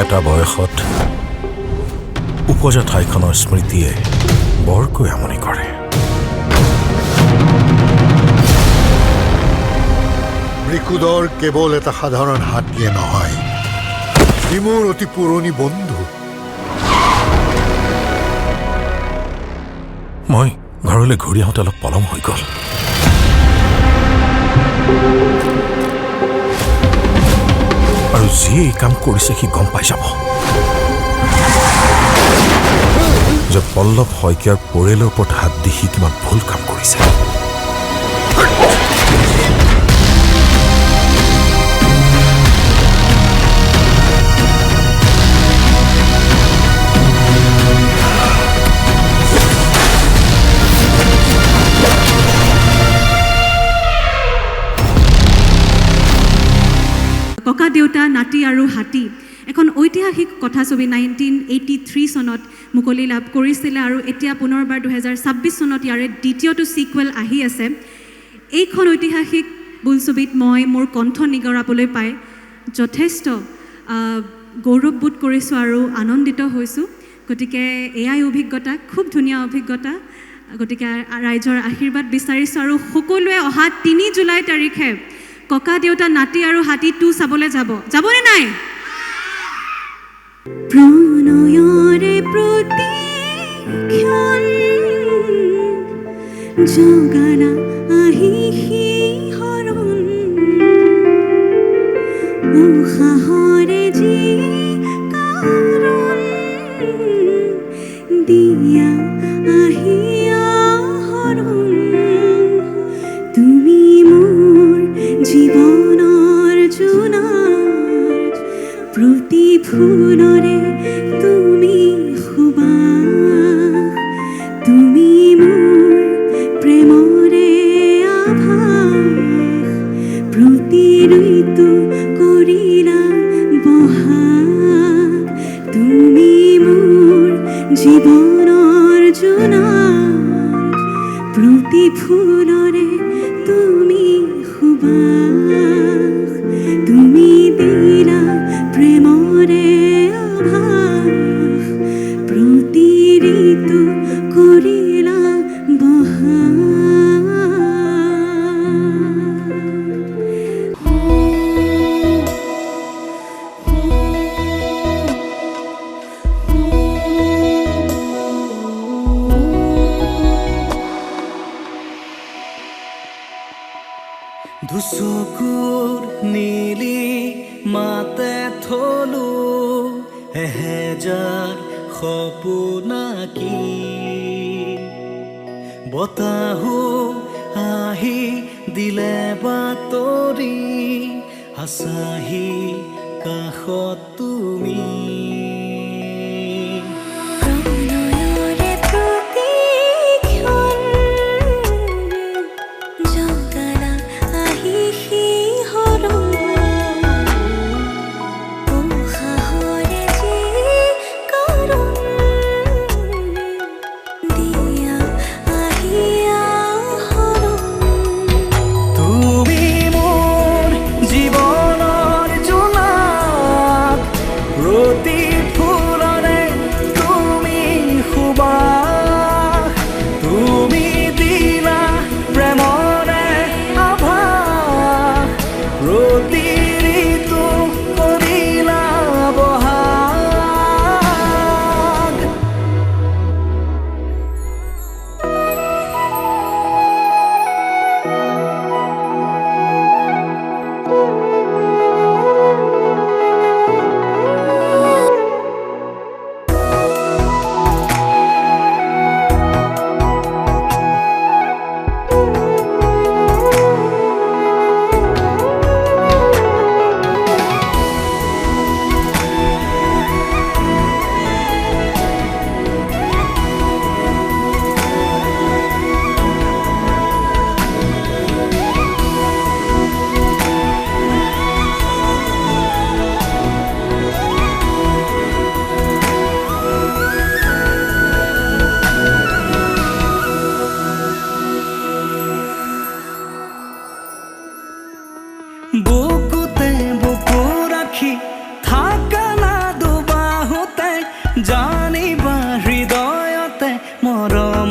এটা বয়সত উপজা ঠাইখনৰ স্মৃতিয়ে বৰকৈ আমনি কৰে। মৃকুদৰ কেৱল এটা সাধাৰণ হাতীয়ে নহয়, ই মোৰ অতি পুৰণি বন্ধু। মই ঘৰলৈ ঘূৰি আহোঁতে অলপ পলম হৈ গ'ল। আৰু যিয়ে এই কাম কৰিছে সি গম পাই যাব যে পল্লৱ শইকীয়াৰ পৰিয়ালৰ ওপৰত হাত দি সি কিমান ভুল কাম কৰিছে। ককা দেউতা নাতি আৰু হাতী এখন ঐতিহাসিক কথাছবি 1983 চনত মুকলি লাভ কৰিছিলে আৰু এতিয়া পুনৰবাৰ 2026 চনত ইয়াৰে দ্বিতীয়টো ছিকুৱেল আহি আছে। এইখন ঐতিহাসিক বোলছবিত মই মোৰ কণ্ঠ নিগৰাবলৈ পাই যথেষ্ট গৌৰৱবোধ কৰিছোঁ আৰু আনন্দিত হৈছোঁ। গতিকে এয়াই অভিজ্ঞতা, খুব ধুনীয়া অভিজ্ঞতা। গতিকে ৰাইজৰ আশীৰ্বাদ বিচাৰিছোঁ আৰু সকলোৱে অহা 3 জুলাই তাৰিখে ককা দেউতা নাতি আৰু হাতী 2 চাবলৈ যাবনে নাই? প্ৰণয়ৰে প্ৰতিক্ষণ জগানা আহি হৰণ উশাহৰে যি কাৰণ দিয়া আহি হৰণ তুমি মোৰ জীৱনৰ জোনাক প্ৰতি ফুলৰে তুমি সুবাস তুমি মোৰ প্ৰেমৰে আভাস প্ৰতি ঋতু কৰিলা বহাগ তুমি মোৰ জীৱনৰ জোনাক প্ৰতি ফুলৰে তুমি সুবাস তুমি দিলা প্ৰেমৰে আভাস প্ৰতি ঋতু কৰিলা বহাগ। দুচকুৰ নীলি মাতে থলো এহেজাৰ সপোনাকি বতাহো আহি দিলে বাতৰি আছাহি কাষত তুমি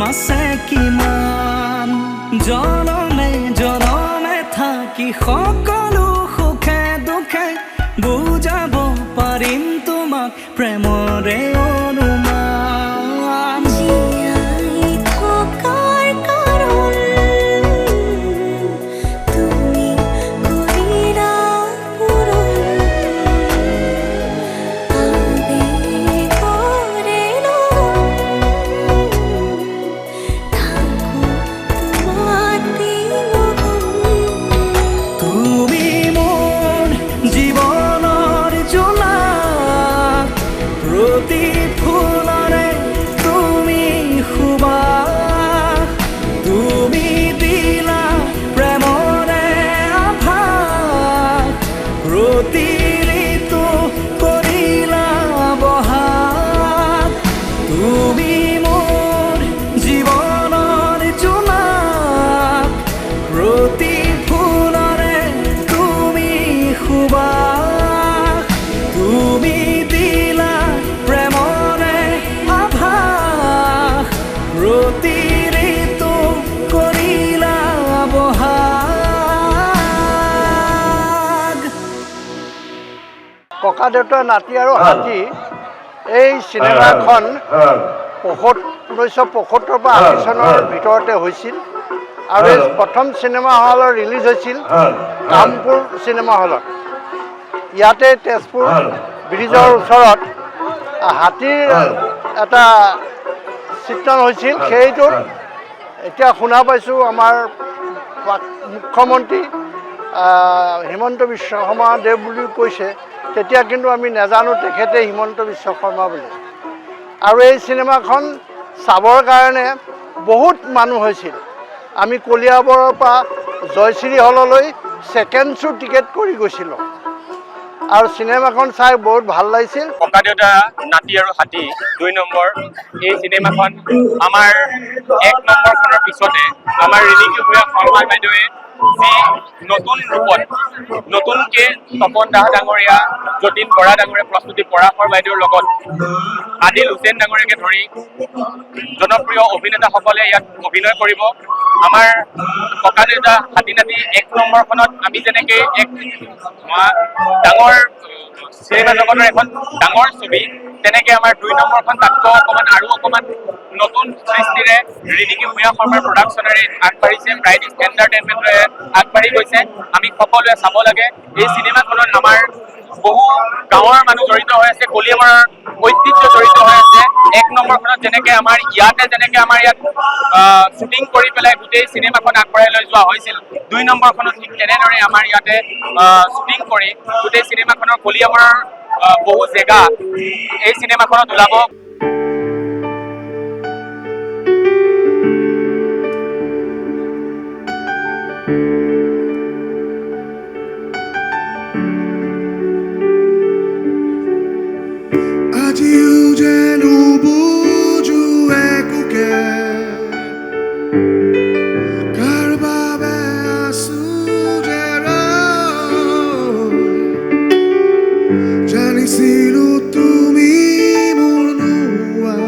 আছে কিমান জনমে জনমে থাকি সকলো সুখে দুখে বুজাব পাৰিম তোমাক প্ৰেমৰে অনুমান জীয়াই থকাৰ কাৰণ তুমি কৰিলা পূৰণ আবেগৰে থাকো তোমাতে তুমি মোৰ জীৱনৰ জোনাক প্ৰতি ফুলৰে তুমি সুবাস তুমি দিলা প্ৰেমৰে আভাস প্ৰতি ঋতু কৰিলা বহাগ তুমি মোৰ জীৱনৰ জোনাক প্ৰতি ফুলৰে তুমি সুবাস তুমি দিলা প্ৰেমৰে আভাস প্ৰতি ঋতু কৰিলা বহাগ ককা দেউতা নাতি আৰু হাতী এই চিনেমাখন 1975 পৰা 80 চনৰ ভিতৰতে হৈছিল আৰু এই প্ৰথম চিনেমা হলত ৰিলিজ হৈছিল কামপুৰ চিনেমা হলত ইয়াতে তেজপুৰ ব্ৰিজৰ ওচৰত হাতীৰ এটা চিত্ৰণ হৈছিল সেইটোত এতিয়া শুনা পাইছোঁ আমাৰ মুখ্যমন্ত্ৰী হিমন্ত বিশ্ব শৰ্মা দেৱ বুলি কৈছে তেতিয়া কিন্তু আমি নাজানো তেখেতে হিমন্ত বিশ্ব শৰ্মা বুলি আৰু এই চিনেমাখন চাবৰ কাৰণে বহুত মানুহ হৈছিল আমি কলিয়াবৰৰ পৰা জয়শ্ৰী হললৈ ছেকেণ্ড শ্ব' টিকেট কৰি গৈছিলোঁ আৰু চিনেমাখন চাই বহুত ভাল লাগিছিল ককা দেউতা নাতি আৰু হাতী 2 নম্বৰ এই চিনেমাখন আমাৰ 1 নম্বৰখনৰ পিছতে আমাৰ ৰিলিজ হোৱা শৰ্মা বাইদেৱে যি নতুন ৰূপত নতুনকৈ তপন দাস ডাঙৰীয়া যতীন বৰা ডাঙৰীয়া প্ৰস্তুতি পৰাশৰ বাইদেউৰ লগত আদিল হুছেইন ডাঙৰীয়াকে ধৰি জনপ্ৰিয় অভিনেতাসকলে ইয়াত অভিনয় কৰিব আমাৰ ককা দেউতা হাতী নাতি 1 নম্বৰখনত আমি যেনেকৈ এক ডাঙৰ চিনেমা জগতৰ এখন ডাঙৰ ছবি তেনেকৈ আমাৰ 2 নম্বৰখন তাতকৈ অকণমান নতুন সৃষ্টিৰে ৰিণিকী ভূঞা শৰ্মাৰ প্ৰডাকশ্যনেৰে আগবাঢ়িছে ব্ৰাইট এণ্টাৰটেইনমেণ্টে আগবাঢ়ি গৈছে আমি সকলোৱে চাব লাগে এই চিনেমাখনত আমাৰ বহু গাঁৱৰ মানুহ জড়িত হৈ আছে কলিয়াবৰৰ ঐতিহ্য জড়িত হৈ আছে 1 নম্বৰখনত যেনেকৈ আমাৰ ইয়াত শ্বুটিং কৰি পেলাই গোটেই চিনেমাখন আগবঢ়াই লৈ যোৱা হৈছিল 2 নম্বৰখনত ঠিক তেনেদৰে আমাৰ ইয়াতে শ্বুটিং কৰি গোটেই চিনেমাখনৰ কলিয়াবৰৰ বহু জেগা এই চিনেমাখনত ওলাব আজিও যেন বুজো একোকে কাৰ বাবে আছো যে জানিছিলো তুমি মোৰ নোৱা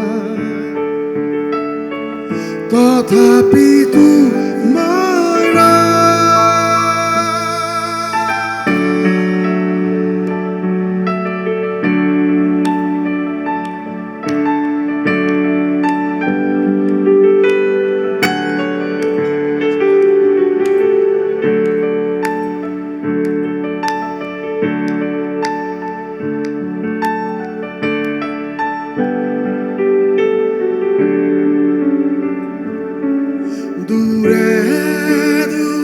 তথাপিতো মই দূৰে দূৰে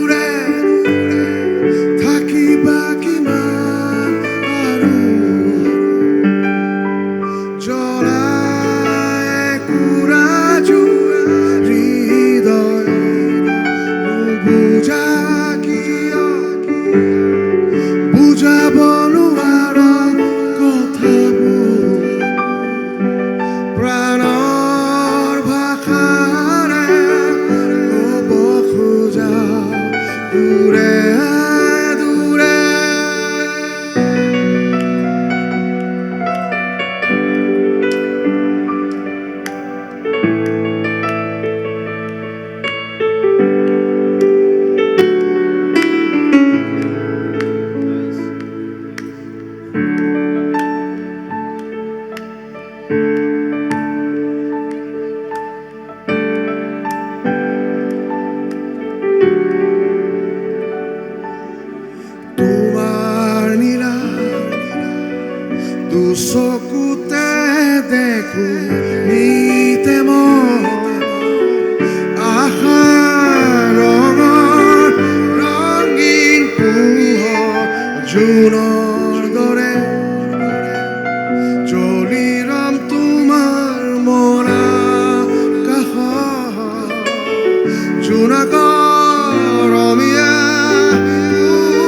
জোনাকৰমীয়া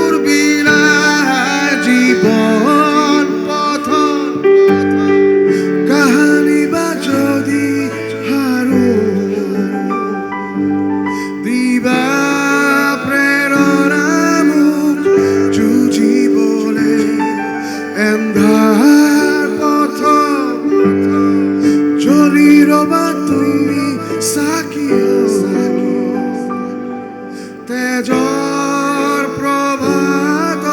উৰ্বিলাই জীৱন পথত কাহানি বা যদি হাৰো দিবা প্ৰেৰণা মোক যুঁজিবলে এন্ধাৰ পথত জ্বলি ৰবা তুমি চাকি তেজৰ প্ৰভাত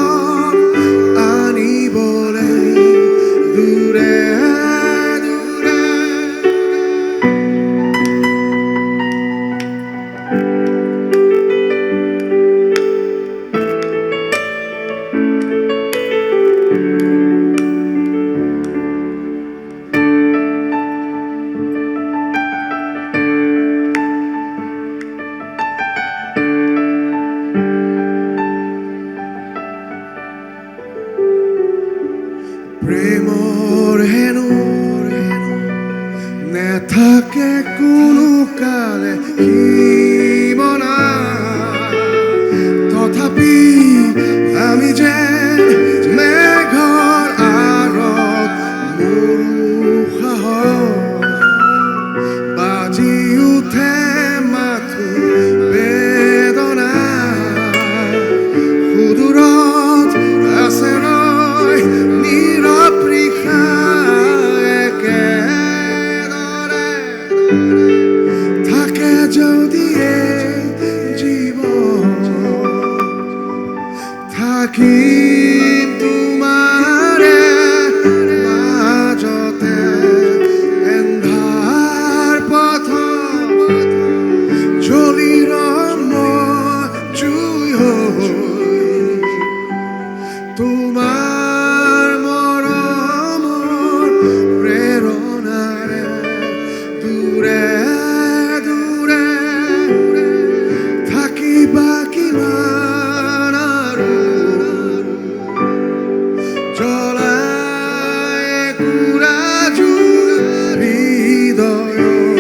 আনিবলে দূৰে দূৰে প্ৰেমৰ হেনো নেথাকে কোনো কালে সীমনা তথাপি আমি যেন মেঘৰ আঁৰত মৰু সাহস বাজি উঠে মাথো বেদনা সুদূৰত আছে ৰয় নিৰপৃষা একেদৰে থাকে যদি এই জীৱন থাকিম তোমাৰে মাজতে এন্ধাৰ পথত জ্বলি ৰম মই জুই হৈ তোমাৰ মৰমৰ প্ৰেৰণাৰে দূৰে দূৰে থাকিবা কিমান আৰু জ্বলাই একুৰা জুই হৃদয়ত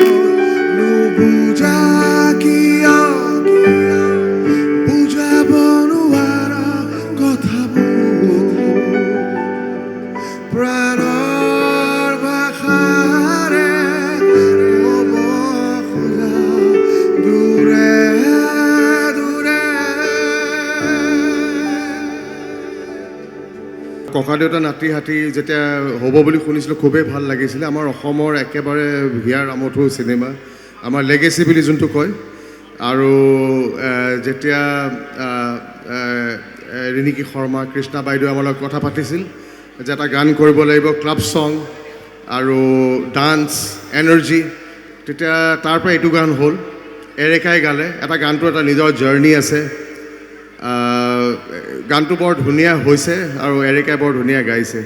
নুবুজা কিয় বুজাব নোৱাৰা কথাবোৰ প্ৰাণৰ ভাষাৰে ক'ব খোজা দূৰে দূৰে ককা দেউতা নাতি হাতী যেতিয়া হ'ব বুলি শুনিছিলোঁ খুবেই ভাল লাগিছিলে আমাৰ অসমৰ একেবাৰে হিয়াৰ আমঠু চিনেমা আমাৰ লেগেচি বুলি যোনটো কয় আৰু যেতিয়া ৰিণিকী শৰ্মা কৃষ্ণা বাইদেৱে আমাৰ লগত কথা পাতিছিল যে এটা গান কৰিব লাগিব ক্লাব ছং আৰু ডান্স এনাৰ্জি তেতিয়া তাৰ পৰা এইটো গান হ'ল এৰেকাই গালে এটা গানটো এটা নিজৰ জাৰ্ণি আছে গানটো বৰ ধুনীয়া হৈছে আৰু এৰেকাই বৰ ধুনীয়া গাইছে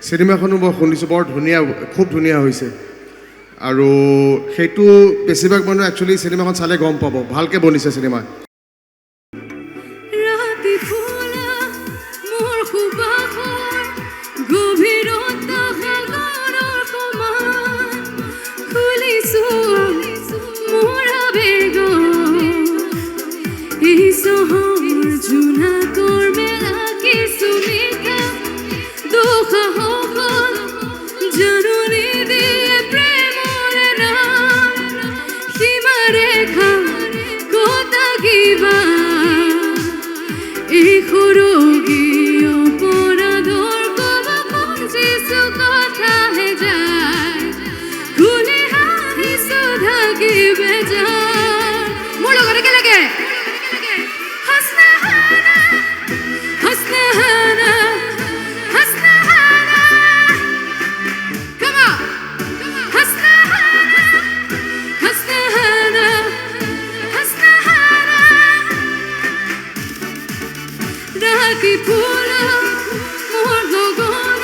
চিনেমাখনো মই শুনিছোঁ বৰ ধুনীয়া খুব ধুনীয়া হৈছে আৰু সেইটো বেছিভাগ মানুহ একচুৱেলি চিনেমাখন চালে গম পাব ভালকৈ বনিছে চিনেমা ৰাতি ফুলা মোৰ সুবাসৰ গভীৰত সাগৰৰ সমান খুলিছোঁ মোৰ আবেগৰ এই চহৰ জোনাকৰ মেলা কিছু নিশা দুঃসাহসত জাননী দিয়ে প্ৰেমৰ নাম সীমাৰেখা কটা কিবা এই সৰুগী অপৰাধৰ কব খুজিছো কথাহে যায় খুলি হাঁহিছো ঢাকি বেজাৰ মোৰ লগত একেলগে হাসনাহানা হাসনাহানা হাসনাহানা come on হাসনাহানা হাসনাহানা হাসনাহানা ঢাকি ফুলা মোৰ গগন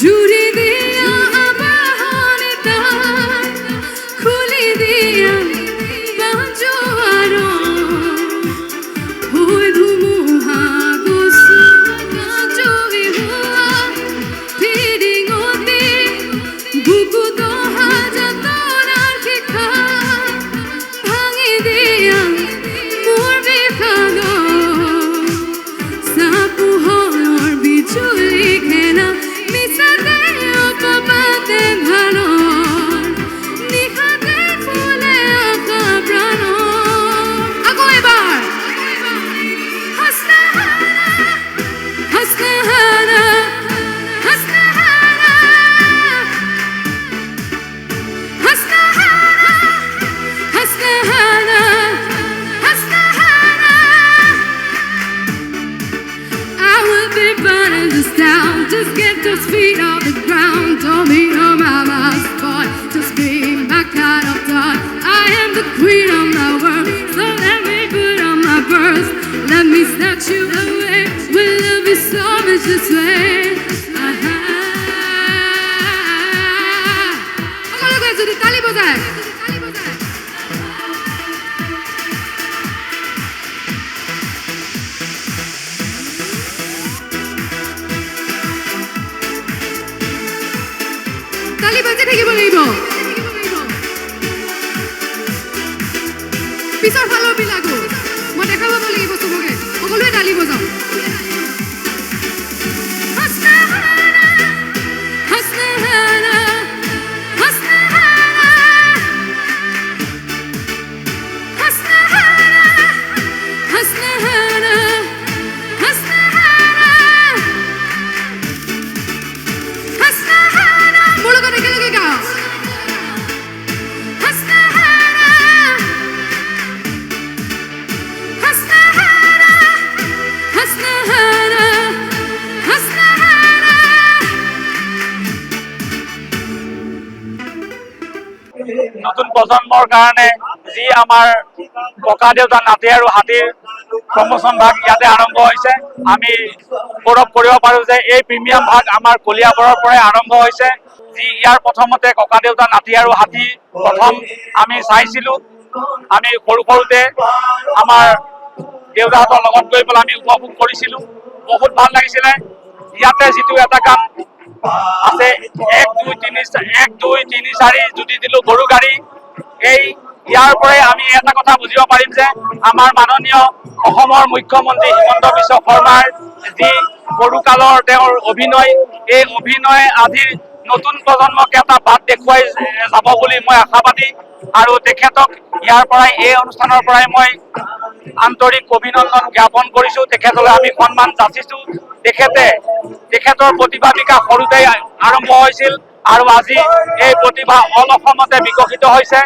জুৰি দিয়া আবাহনে তাই খুলি দিয়া বাজোৱাৰ হৈ ধুমুহা গছু কাজৰি হোৱা ফিৰিঙতি বুকুত অহা যাতনাৰ শিখা ভাঙি দিয়া the ground. Don't be a mama's boy, just be my kind of dog. I am the queen of my world, so let me put on my pearls. Let me snatch you away. Will love you so much this way. সকলোকে যদি তালি বজায় তালি বাজি থাকিব লাগিব পিছৰ ফালৰ বিলাকো মই দেখাব লাগিব চবকে সকলোৱে তালি বজাওঁ নতুন প্ৰজন্মৰ কাৰণে যি আমাৰ ককা দেউতা নাতি আৰু হাতীৰ প্ৰমোচন ভাগ ইয়াতে আৰম্ভ হৈছে আমি গৌৰৱ কৰিব পাৰোঁ যে এই প্ৰিমিয়াম ভাগ আমাৰ কলিয়াবৰৰ পৰাই আৰম্ভ হৈছে যি ইয়াৰ প্ৰথমতে ককা দেউতা নাতি আৰু হাতী প্ৰথম আমি চাইছিলোঁ আমি সৰুতে আমাৰ দেউতাহঁতৰ লগত গৈ পেলাই আমি উপভোগ কৰিছিলোঁ বহুত ভাল লাগিছিলে ইয়াতে যিটো এটা গান আছে 1 2 3 4 যদি দিলোঁ গৰু গাড়ী এই ইয়াৰ পৰাই আমি এটা কথা বুজিব পাৰিম যে আমাৰ মাননীয় অসমৰ মুখ্যমন্ত্ৰী হিমন্ত বিশ্ব শৰ্মাৰ যি সৰুকালৰ তেওঁৰ অভিনয় এই অভিনয় আজিৰ নতুন প্ৰজন্মক এটা বাট দেখুৱাই যাব বুলি মই আশাবাদী আৰু তেখেতক ইয়াৰ পৰাই এই অনুষ্ঠানৰ পৰাই মই আন্তৰিক অভিনন্দন জ্ঞাপন কৰিছোঁ তেখেতলৈ আমি সন্মান যাচিছোঁ তেখেতৰ প্ৰতিভা বিকাশ সৰুতেই আৰম্ভ হৈছিল আৰু আজি এই প্ৰতিভা অল অসমতে বিকশিত হৈছে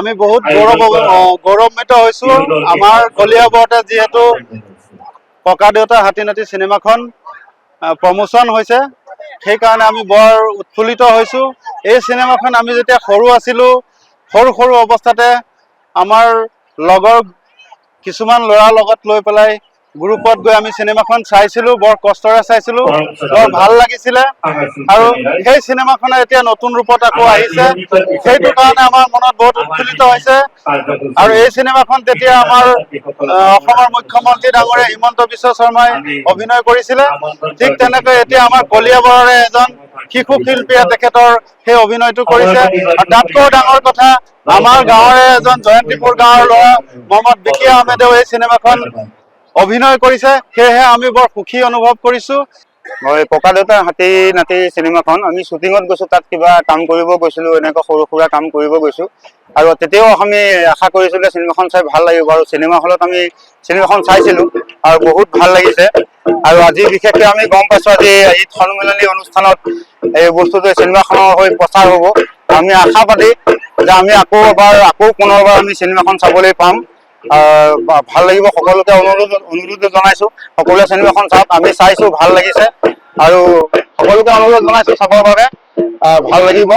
আমি বহুত গৌৰৱান্বিত হৈছোঁ আমাৰ কলিয়াবৰতে যিহেতু ককা দেউতা হাতী নাতি চিনেমাখন প্ৰমোশ্যন হৈছে সেইকাৰণে আমি বৰ উৎফুল্লিত হৈছোঁ। এই চিনেমাখন আমি যেতিয়া সৰু আছিলোঁ সৰু অৱস্থাতে আমাৰ লগৰ কিছুমান ল'ৰাৰ লগত লৈ পেলাই গ্ৰুপত গৈ আমি চিনেমাখন চাইছিলোঁ, বৰ কষ্টৰে চাইছিলোঁ, বৰ ভাল লাগিছিলে আৰু সেই চিনেমাখনে এতিয়া নতুন ৰূপত আকৌ আহিছে, সেইটো কাৰণে আমাৰ মনত বহুত উৎফুল্লিত হৈছে। আৰু এই চিনেমাখন তেতিয়া আমাৰ অসমৰ মুখ্যমন্ত্ৰী ডাঙৰীয়া হিমন্ত বিশ্ব শৰ্মাই অভিনয় কৰিছিলে, ঠিক তেনেকৈ এতিয়া আমাৰ কলিয়াবৰৰে এজন শিশু শিল্পীয়ে তেখেতৰ সেই অভিনয়টো কৰিছে। আৰু তাতকৈ ডাঙৰ কথা আমাৰ গাঁৱৰে এজন জয়ন্তীপুৰ গাঁৱৰ ল'ৰা মহম্মদ বিকি আহমেদেও এই চিনেমাখন অভিনয় কৰিছে, সেয়েহে আমি বৰ সুখী অনুভৱ কৰিছোঁ। মই ককা দেউতাৰ হাতী নাতি চিনেমাখন আমি শ্বুটিঙত গৈছোঁ, তাত কিবা কাম কৰিব গৈছিলোঁ, এনেকুৱা সৰু সুৰা কাম কৰিব গৈছোঁ আৰু তেতিয়াও আমি আশা কৰিছিলোঁ চিনেমাখন চাই ভাল লাগিব আৰু চিনেমা হলত আমি চিনেমাখন চাইছিলোঁ আৰু বহুত ভাল লাগিছে। আৰু আজি বিশেষকৈ আমি গম পাইছোঁ আজি এই সন্মিলনী অনুষ্ঠানত এই বস্তুটো চিনেমাখনৰ হৈ প্ৰচাৰ হ'ব। আমি আশাবাদী যে আমি আকৌ পুনৰবাৰ আমি চিনেমাখন চাবলৈ পাম, ভাল লাগিব। সকলোকে অনুৰোধ জনাইছোঁ সকলোৱে চিনেমাখন চাওক, আমি চাইছোঁ ভাল লাগিছে আৰু সকলোকে অনুৰোধ জনাইছোঁ চাবৰ বাবে, ভাল লাগিব।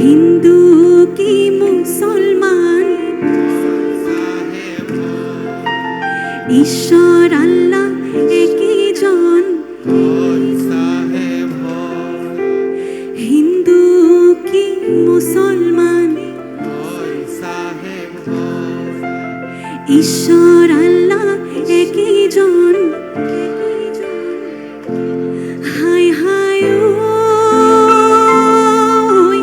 হিন্দু কি মুসলমান, ঈশ্বর আল্লাহ একই জন। হিন্দু কি মুসলমান, ঈশ্বর আল্লাহ একই জন। হায় হায় ওই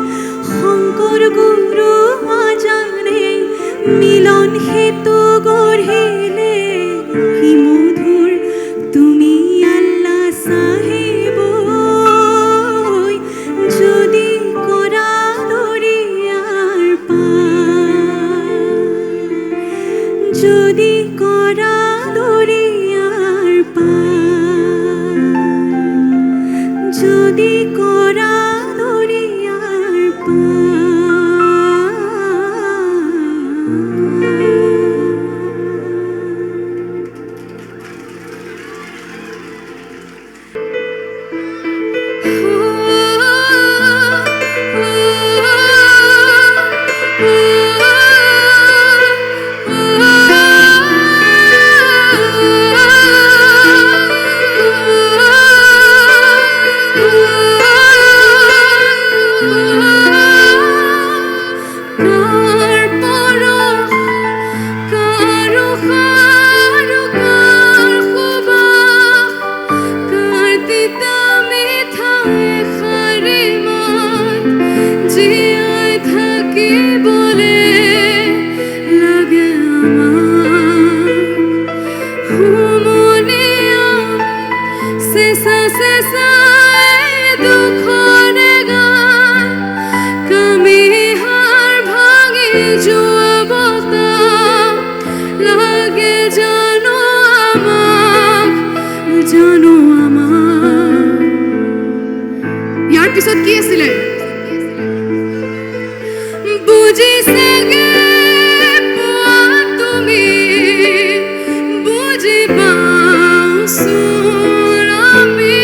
শংকৰ গুৰু আজানে মিলন হেতু গঢ়িলে কি মধুৰ তুমি আল্লাহ চাহেব। যদি কৰা দৰিয়াৰ পাৰ, যদি কৰা দৰিয়াৰ পাৰ, যদি কৰা দৰিয়াৰ ইয়াৰ পিছত কি আছিলে? বুজিছেগে পোৱা তুমি, বুজি পাওঁচোন আমি।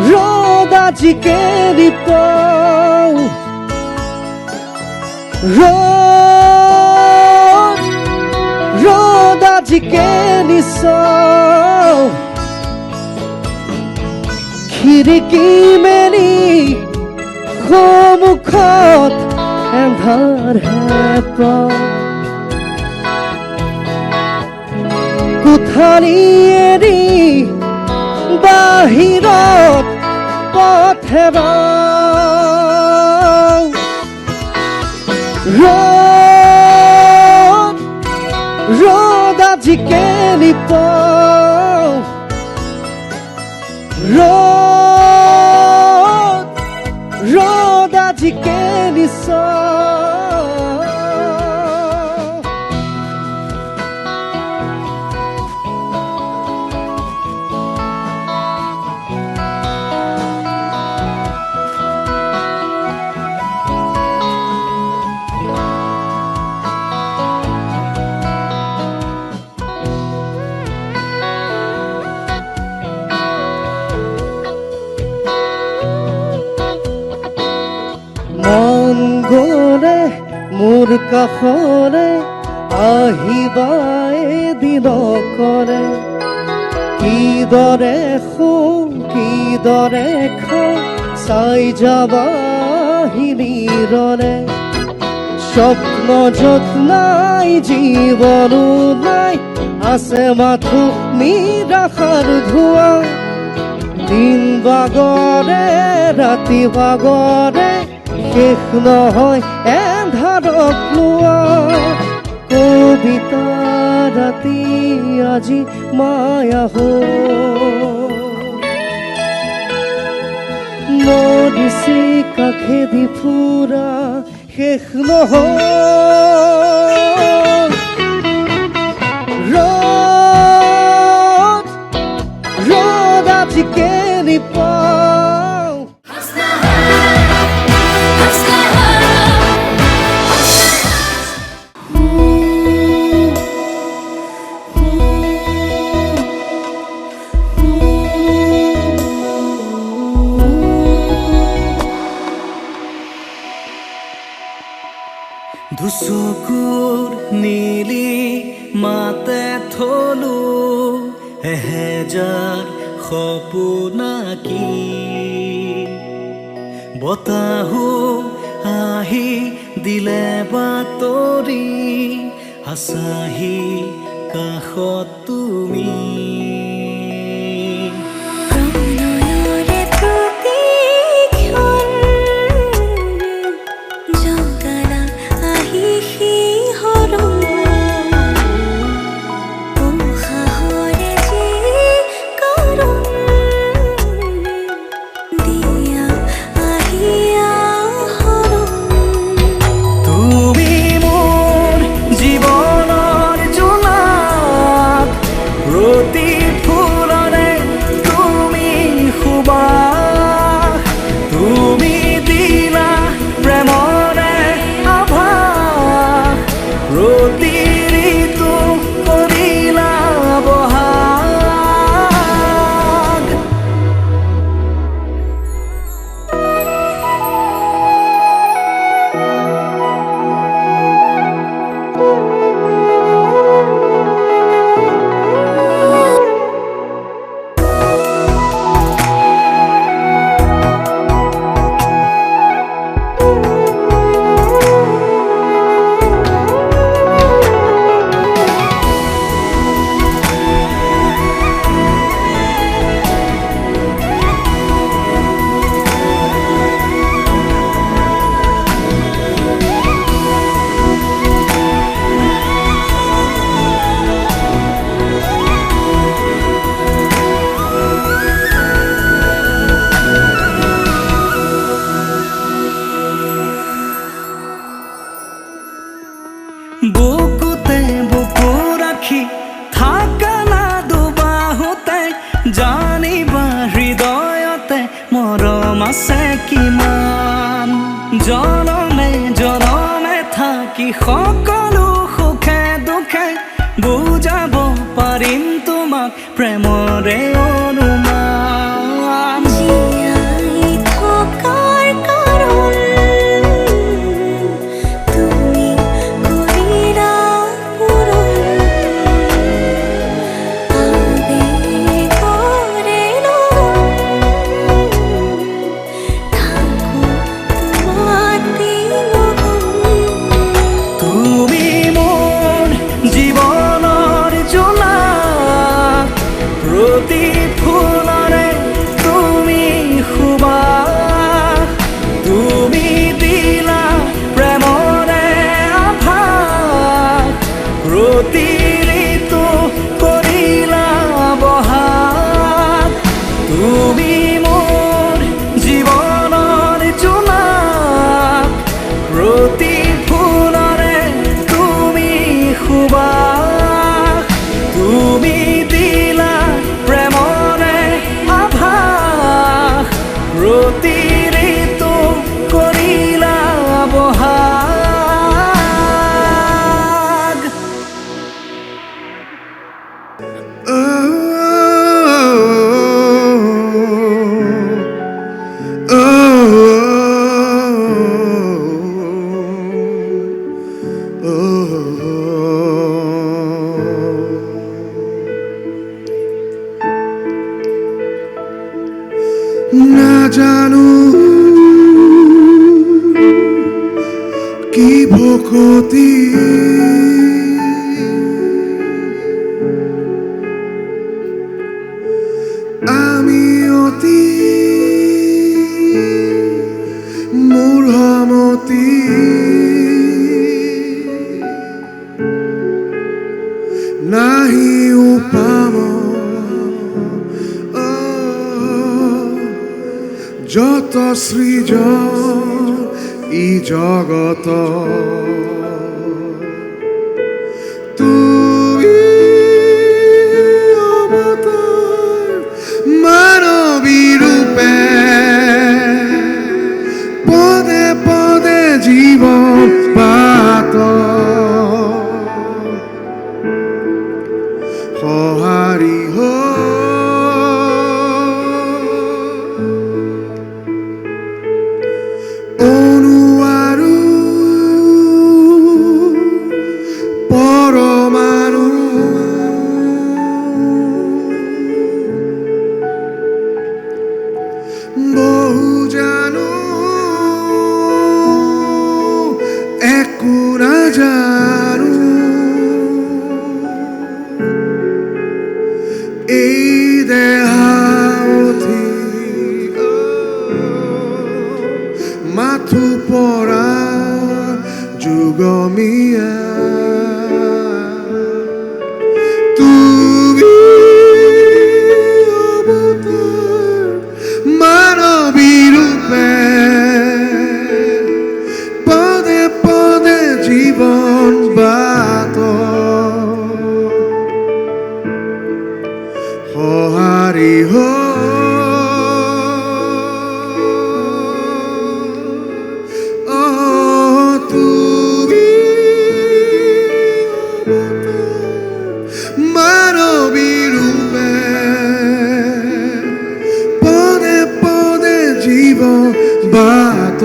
ৰোদ জিকে দিব ৰ'দ আজিকে নিছ খিৰিকী মেলি সন্মুখত এন্ধাৰ হেপ কোঠালি এৰি বাহিৰত পথেৰ ৰ'দ আজিকে নিপ ৰ'দ আজিকে নিছ মন গ'লে মোৰ কাষৰে আহিবা এদিনকৰে কিদৰে শুম কিদৰে খাওঁ চাই যাবা হিনীৰৰে স্বপ্ন য'ত নাই জীৱনো নাই আছে মাথো নিৰাশাৰ ধোঁৱা দিন বাগৰে ৰাতি বাগৰে শেষ নহয় এন্ধাৰক লোৱা কবিতা ৰাতি আজি মায়া মৰিছে কাষেদি ফুৰা শেষ নহয় ৰ'দ আজিকে নিপাওঁ দুচকুৰ নীলি মাতে থলো এহেজাৰ সপোনাকি বতাহো আহি দিলে বাতৰি আছাহি কাষত তুমি প্ৰণয়ৰে প্ৰতিক্ষণ জগালা আহি শিহৰণ উশাহৰে যি কৰণ দিয়া আহি আহৰণ তুমি মোৰ জীৱনৰ জোনাক প্ৰতি ফুলৰে তুমি সুবাস তুমি দিলা প্ৰেমৰে আভাস প্ৰতি ঋতু কৰিলা বহাগ বুকুতে বুকু ৰাখি থাকা না দুবাহুতে জানিবা হৃদয়তে মৰম আছে কিমান জনমে জনমে থাকি সকলো সুখে দুখে বুজাব পাৰিম তোমাক প্ৰেমৰে অনুমান জীয়াই তুমি মোৰ জীৱনৰ জোনাক প্ৰতি ফুলৰে তুমি সুবাস তুমি দিলা প্ৰেমৰে আভাস প্ৰতি ঋতু কৰিলা বহাগ নাজানো কি ভকতি আমি অতি মূঢ়মতি নাহি উপাম যত সৃজন ই জগত তুমি অবতার মানবী রূপে পদে পদে জীবন পাত সহাৰি অনুৱাৰু পৰমাণু বহু জানো একো নাজানো এই দেহাৱধি মাথো পৰা যুগমীয়া তুমি অৱতাৰ মানৱী ৰূপে পদে পদে জীৱন বাত সহাৰি তুমি মানৱী ৰূপে পদে পদে জীৱ বাত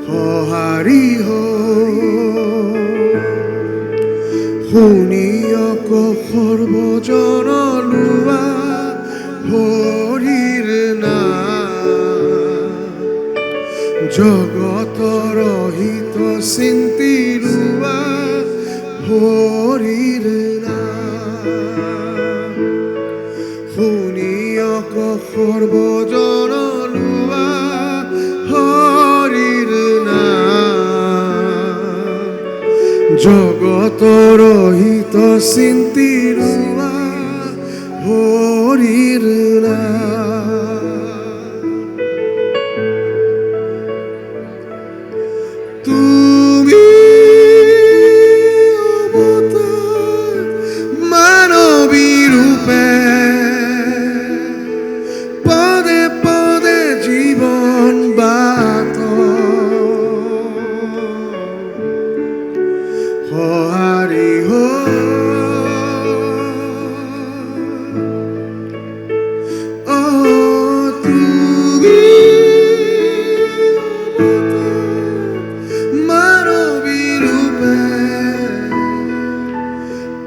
সহাৰি শুনিয়ক সৰ্বজন লোৱা হৰিৰ নাম জগতৰ হিত চিন্তি লোৱা হৰিৰ নাম শুনিয়ক সৰ্বজন লোৱা হৰিৰ নাম জগতৰ হিত চিন্তি লোৱা হৰিৰ নাম তুমি অৱতাৰ মানৱী ৰূপে পদে পদে জীৱন বাত সহাৰি তুমি মানৱী ৰূপে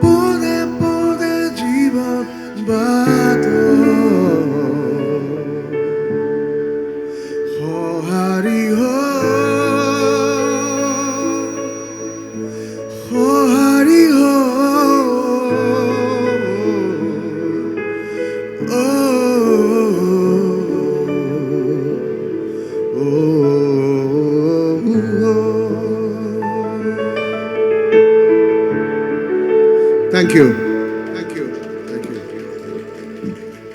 পদে পদে জীৱন বাত সহাৰি সহাৰি Thank you. Thank you. Thank you.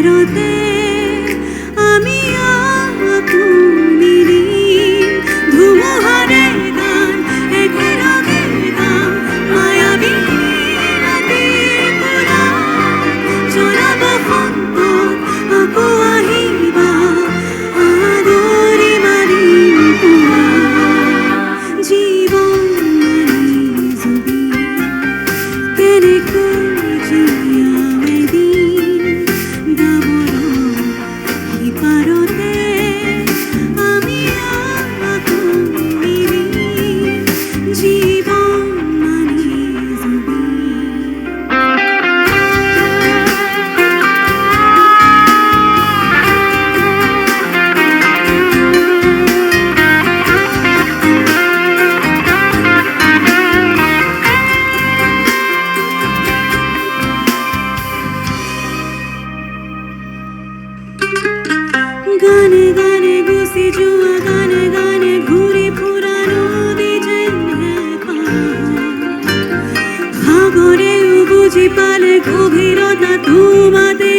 পাৰতে আমি আপুনিৰি ধুমুহাৰে গান একেলগে গাম মায়াবী ৰাতিৰ পৰা জনাব সন্তত আকৌ আহিবা আদৰি মাৰিম পুৱা জীৱন মাৰি জুবি কেনেকৈ জীয়াম এদিন ডাৱৰৰ সিপাৰতে আমি আপুনিৰি জীৱন মাৰি জুবি গানে গানে গুচি যোৱা গানে গানে ঘূৰি ফুৰা নদী যেনে সাগৰেও বুজি পালে গভীৰতা তোমাতে